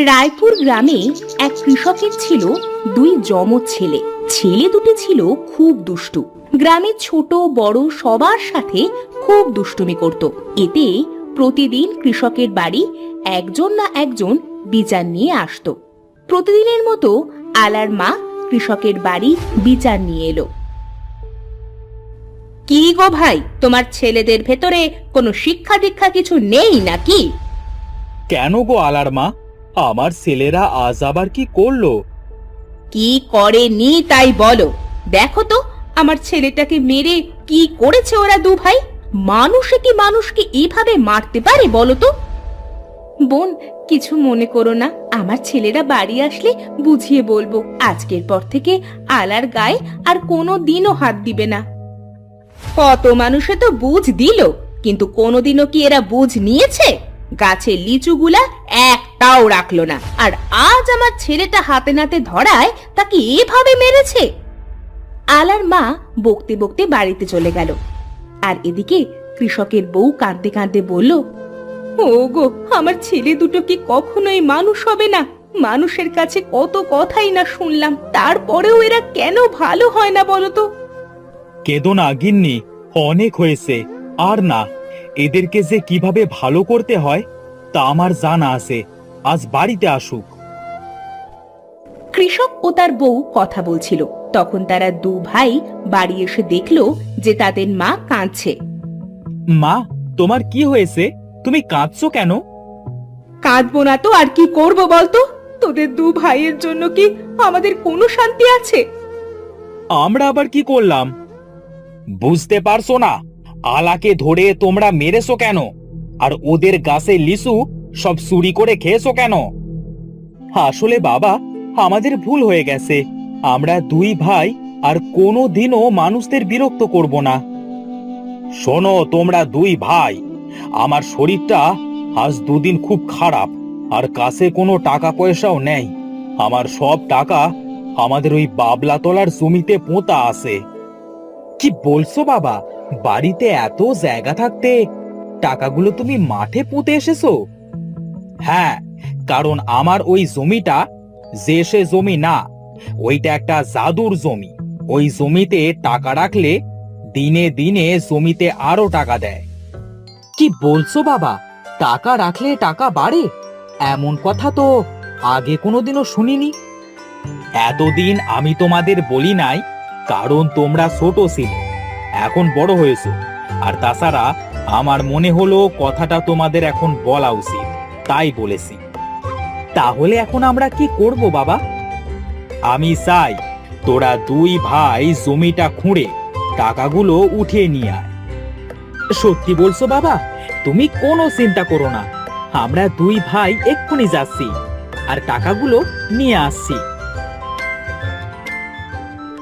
রায়পুর গ্রামে এক কৃষকের ছিল দুই যমজ ছেলে। ছেলে দুটি ছিল খুব দুষ্টু। গ্রামের ছোট বড় সবার সাথে খুব দুষ্টুমি করত। এতে প্রতিদিন কৃষকের বাড়ি একজন না একজন বিচার নিয়ে আসতো। প্রতিদিনের মতো আলার মা কৃষকের বাড়ি বিচার নিয়ে এলো। কি গো ভাই, তোমার ছেলেদের ভেতরে কোনো শিক্ষা দীক্ষা কিছু নেই নাকি? কেন গো আলার মা, আমার ছেলেরা আজ আবার কি করলো? কি করেনি তাই বলো। দেখো তো আমার ছেলেটাকে মেরে কি করেছে ওরা দু ভাই। মানুষে কি মানুষকে এইভাবে মারতে পারে বলো তো? বোন, কিছু মনে করো না, আমার ছেলেরা বাড়ি আসলে বুঝিয়ে বলবো। আজকের পর থেকে আলার গায়ে আর কোনো দিনও হাত দিবে না। কত মানুষে তো বুঝ দিল, কিন্তু কোনোদিনও কি এরা বুঝ নিয়েছে? গাছের লিচুগুলা একটাও রাখলো না, আর আজ আমার ছেলেটা হাতে নাতে ধরায় তাকে এভাবে মেরেছে। আলার মা বকতে বকতে বাড়িতে চলে গেল। আর এদিকে কৃষকের বউ কাঁদতে কাঁদতে বলল, ওগো, আমার ছেলে দুটো কি কখনোই মানুষ হবে না? মানুষের কাছে কত কথাই না শুনলাম, তারপরেও এরা কেন ভালো হয় না বলো তো? কেঁদো না গিন্নি, অনেক হয়েছে। আর না, এদেরকে যে কিভাবে ভালো করতে হয় তা আমার জানা আছে। আজ বাড়িতে আসুক। কৃষক ও তার বউ কথা বলছিল, তখন তারা দু ভাই বাড়ি এসে দেখলো যে তাদের মা কাঁদছে। মা, তোমার কি হয়েছে? তুমি কাঁদছো কেন? কাঁদবো না তো আর কি করবো বলতো? তোদের দু ভাইয়ের জন্য কি আমাদের কোনো শান্তি আছে? আমরা আবার কি করলাম? বুঝতে পারছো না? আলাকে ধরে তোমরা মেরেছো কেন? আর ওদের গাছে লিচু সব চুরি করে খেয়েছো কেন? আসলে বাবা, আমাদের ভুল হয়ে গেছে। আমরা দুই ভাই আর কোনো দিনও মানুষদের বিরক্ত করব না। শোনো তোমরা দুই ভাই, আমার শরীরটা আজ দুদিন খুব খারাপ, আর কাছে কোনো টাকা পয়সাও নেই। আমার সব টাকা আমাদের ওই বাবলাতলার জমিতে পোঁতা আছে। কি বলছো বাবা? বাড়িতে এত জায়গা থাকতে টাকাগুলো তুমি মাঠে পুঁতে এসেছো? হ্যাঁ, কারণ আমার ওই জমিটা যে সে জমি না, ওইটা একটা জাদুর জমি। ওই জমিতে টাকা রাখলে দিনে দিনে জমিতে আরো টাকা দেয়। কি বলছো বাবা? টাকা রাখলে টাকা বাড়ে? এমন কথা তো আগে কোনোদিনও শুনিনি। এতদিন আমি তোমাদের বলি নাই, কারণ তোমরা ছোট ছিলে। এখন বড় হয়েছো, আর তাছাড়া আমার মনে হলো কথাটা তোমাদের এখন বলা উচিত, তাই বলেছি। তাহলে এখন আমরা কি করব বাবা? আমি চাই তোরা দুই ভাই জমিটা খুঁড়ে টাকাগুলো উঠিয়ে নিয়ে আয়। সত্যি বলছো বাবা? তুমি কোনো চিন্তা করো না, আমরা দুই ভাই এক্ষুনি যাচ্ছি আর টাকাগুলো নিয়ে আসছি।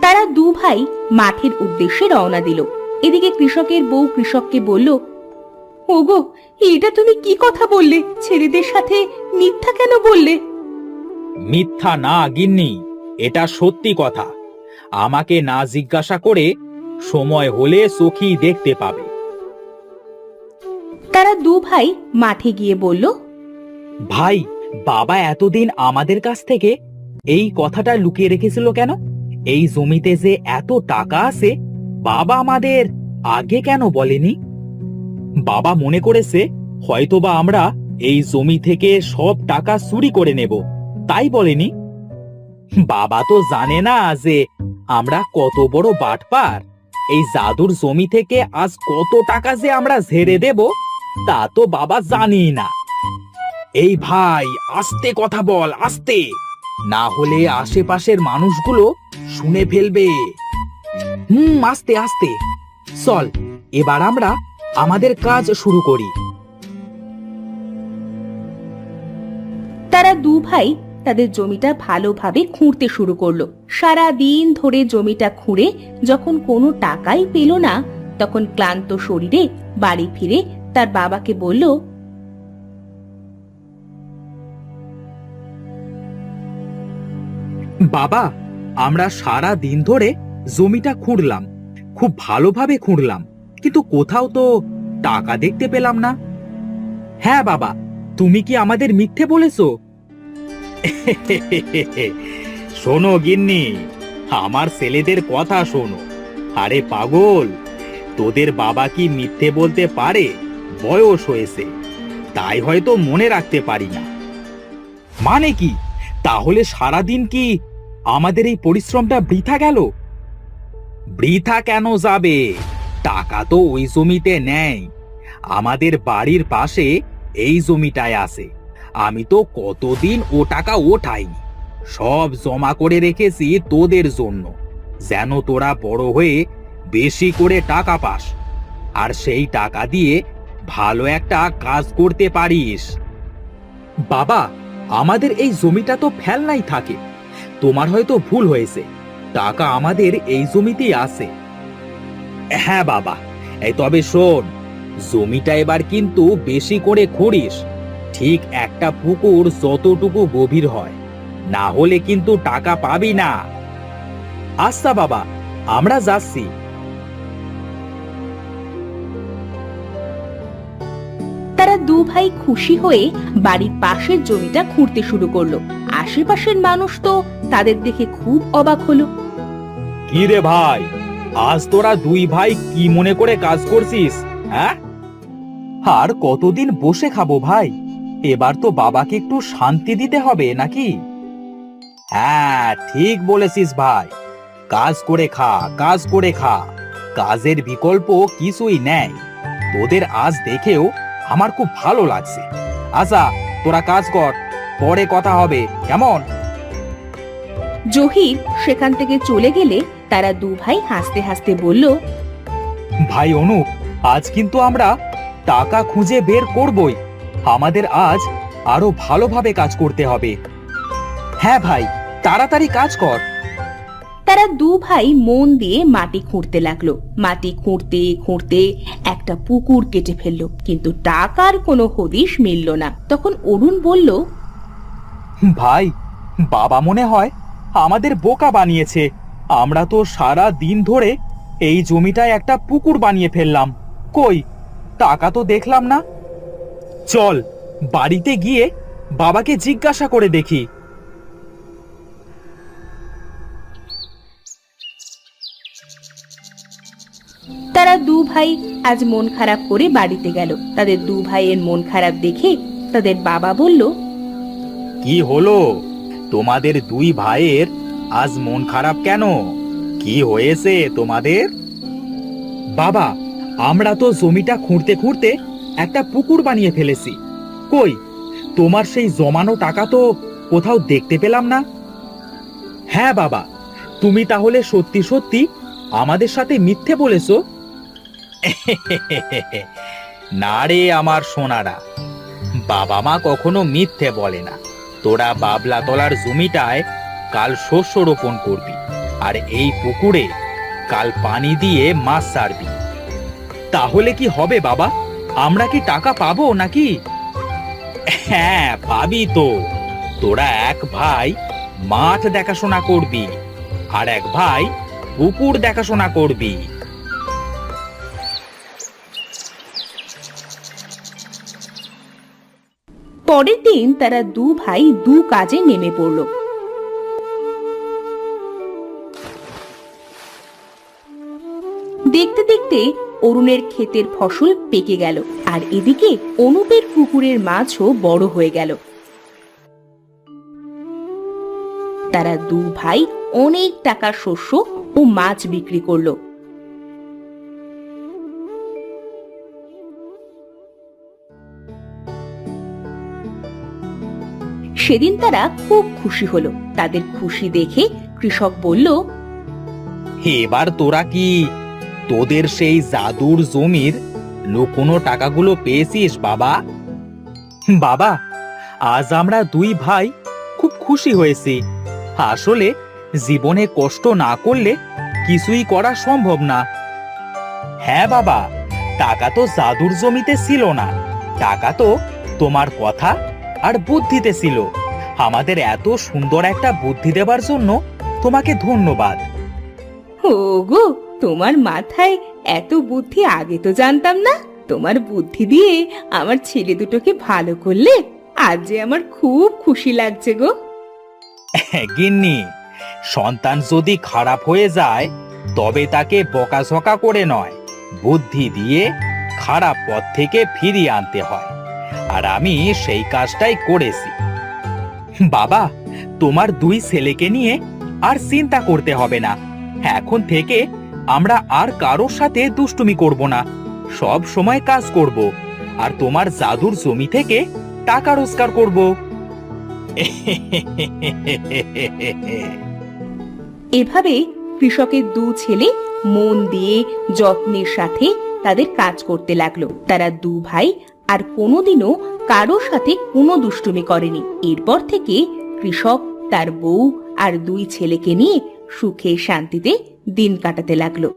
তারা দু ভাই মাঠের উদ্দেশ্যে রওনা দিল। এদিকে কৃষকের বউ কৃষককে বলল, ওগো, এটা তুমি কি কথা বললে? ছেলেদের সাথে মিথ্যা কেন বললে? মিথ্যা না গিন্নি, এটা সত্যি কথা। আমাকে না জিজ্ঞাসা করে সময় হলে সখী দেখতে পাবে। তারা দু ভাই মাঠে গিয়ে বলল, ভাই, বাবা এতদিন আমাদের কাছ থেকে এই কথাটা লুকিয়ে রেখেছিল কেন? এই জমিতে যে এত টাকা আছে, বাবা আমাদের আগে কেন বলেনি? বাবা মনে করেছে হয়তোবা আমরা এই জমি থেকে সব টাকা চুরি করে নেব, তাই বলেনি। বাবা তো জানে না যে আমরা কত বড় বাটপার। এই জাদুর জমি থেকে আজ কত টাকা যে আমরা ঝেড়ে দেব তা তো বাবা জানি না। এই ভাই, আস্তে কথা বল, আস্তে, না হলে আশেপাশের মানুষগুলো শুনে ফেলবে। আস্তে আস্তে চল, এবার আমরা আমাদের কাজ শুরু করি। তারা দু ভাই তাদের জমিটা ভালোভাবে খুঁড়তে শুরু করলো। সারা দিন ধরে জমিটা খুঁড়ে যখন কোনো টাকাই পেল না, তখন ক্লান্ত শরীরে বাড়ি ফিরে তার বাবাকে বলল, বাবা, আমরা সারা দিন ধরে জমিটা খুঁড়লাম, খুব ভালোভাবে খুঁড়লাম, কিন্তু কোথাও তো টাকা দেখতে পেলাম না। হ্যাঁ বাবা, তুমি কি আমাদের মিথ্যে বলেছো? শোনো গিন্নি, আমার ছেলেদের কথা শোনো। আরে পাগল, তোদের বাবা কি মিথ্যে বলতে পারে? বয়স হয়েছে, তাই হয়তো মনে রাখতে পারি না। মানে কি? তাহলে সারাদিন কি আমাদের এই পরিশ্রমটা বৃথা গেল? বৃথা কেন যাবে? টাকা তো ওই জমিতে নেই, আমাদের বাড়ির পাশে এই জমিটায় আছে। আমি তো কতদিন ও টাকা ওঠাইনি, সব জমা করে রেখেছি তোদের জন্য, যেন তোরা বড় হয়ে বেশি করে টাকা পাস, আর সেই টাকা দিয়ে ভালো একটা কাজ করতে পারিস। বাবা, আমাদের এই জমিটা তো ফেলনাই থাকে, তোমার হয়তো ভুল হয়েছে, টাকা আমাদের এই জমিতেই আছে। হ্যাঁ বাবা, এই তবে শোন, জমিটা এবার কিন্তু বেশি করে খুঁড়িস, ঠিক একটা পুকুর যতটুকু গভীর হয়, না হলে কিন্তু টাকা পাবি না। আচ্ছা বাবা, আমরা যাচ্ছি। তারা দু ভাই খুশি হয়ে বাড়ির পাশের জমিটা খুঁড়তে শুরু করলো। আশেপাশের মানুষ তো তাদের দেখে খুব অবাক হলো। কি রে ভাই, আজ তোরা দুই ভাই কি মনে করে কাজ করছিস? হ্যাঁ, আর কতদিন বসে খাবো ভাই? এবার তো বাবাকে একটু শান্তি দিতে হবে নাকি? হ্যাঁ, ঠিক বলেছিস ভাই, কাজ করে খা, কাজ করে খা, কাজের বিকল্প কিছুই নেই। তোদের আজ দেখেও আমার খুব ভালো লাগছে। আচ্ছা, তোরা কাজ কর, পরে কথা হবে, কেমন? জহির সেখান থেকে চলে গেলে তারা দু ভাই হাসতে হাসতে বলল, ভাই অনুপ, আজ কিন্তু আমরা টাকা খুঁজে বের করবই। আমাদের আজ আরো ভালোভাবে কাজ করতে হবে। হ্যাঁ ভাই, তাড়াতাড়ি কাজ কর। তারা দু ভাই মন দিয়ে মাটি খুঁড়তে লাগলো। মাটি খুঁড়তে খুঁড়তে একটা পুকুর কেটে ফেললো, কিন্তু টাকার কোনো হদিশ মিলল না। তখন অরুণ বলল, ভাই, বাবা মনে হয় আমাদের বোকা বানিয়েছে। আমরা তো সারা দিন ধরে এই জমিটায় একটা পুকুর বানিয়ে ফেললাম, কই টাকা তো দেখলাম না। চল বাড়িতে গিয়ে বাবাকে জিজ্ঞাসা করে দেখি। তারা দু ভাই আজ মন খারাপ করে বাড়িতে গেল। তাদের দু ভাইয়ের মন খারাপ দেখে তাদের বাবা বলল, কি হলো তোমাদের দুই ভাইয়ের আজ মন খারাপ কেন? কি হয়েছে তোমাদের? বাবা, আমরা তো জমিটা খুঁড়তে খুঁড়তে একটা পুকুর বানিয়ে ফেলেছি। কই তোমার সেই জমানো টাকা তো কোথাও দেখতে পেলাম না। হ্যাঁ বাবা, তুমি তাহলে সত্যি সত্যি আমাদের সাথে মিথ্যে বলেছো? না রে আমার সোনারা, বাবা মা কখনো মিথ্যে বলে না। তোরা বাবলা তলার জমিটায় কাল শস্য রোপণ করবি, আর এই পুকুরে কাল পানি দিয়ে মাছ ছাড়বি। তাহলে কি হবে বাবা? আমরা কি টাকা পাবো নাকি? হ্যাঁ, পাবি তো। তোরা এক ভাই মাঠ দেখাশোনা করবি, আর এক ভাই পুকুর দেখাশোনা করবি। পরের দিন তারা দু ভাই দু কাজে নেমে পড়ল। দেখতে দেখতে অরুণের ক্ষেতের ফসল পেকে গেল, আর এদিকে অনুপের পুকুরের মাছও বড় হয়ে গেল। তারা দু ভাই অনেক টাকার শস্য ও মাছ বিক্রি করলো। সেদিন তারা খুব খুশি হলো। তাদের খুশি দেখে কৃষক বলল, এবার তোরা কি তোদের সেই জাদুর জমির লুকোনো টাকাগুলো পেয়েছিস বাবা? বাবা, আজ আমরা দুই ভাই খুব খুশি হয়েছি। আসলে জীবনে কষ্ট না করলে কিছুই করা সম্ভব না। হ্যাঁ বাবা, টাকা তো জাদুর জমিতে ছিল না, টাকা তো তোমার কথা আর বুদ্ধিতে ছিল। আমাদের এত সুন্দর একটা বুদ্ধি দেবার জন্য তোমাকে ধন্যবাদ। ওগো, তোমার মাথায় এত বুদ্ধি আগে তো জানতাম না। তোমার বুদ্ধি দিয়ে আমার ছেলে দুটোকে ভালো করলে, আজ যে আমার খুব খুশি লাগছে গো। গিন্নি, সন্তান যদি খারাপ হয়ে যায় তবে তাকে বকাঝকা করে নয়, বুদ্ধি দিয়ে খারাপ পথ থেকে ফিরিয়ে আনতে হয়। আর আমি সেই কাজটাই করেছি। বাবা, তোমার দুই ছেলেকে নিয়ে আর চিন্তা করতে হবে না। এখন থেকে আমরা আর কারোর সাথে দুষ্টুমি করব না, সব সময় কাজ করব আর তোমার জাদুর জমি থেকে টাকা রোজগার করব। এভাবে কৃষকের দু ছেলে মন দিয়ে যত্নের সাথে তাদের কাজ করতে লাগলো। তারা দু ভাই আর কোনোদিনও কারোর সাথে কোনো দুষ্টুমি করেনি। এরপর থেকে কৃষক তার বউ আর দুই ছেলেকে নিয়ে সুখে শান্তিতে দিন কাটাতে লাগলো।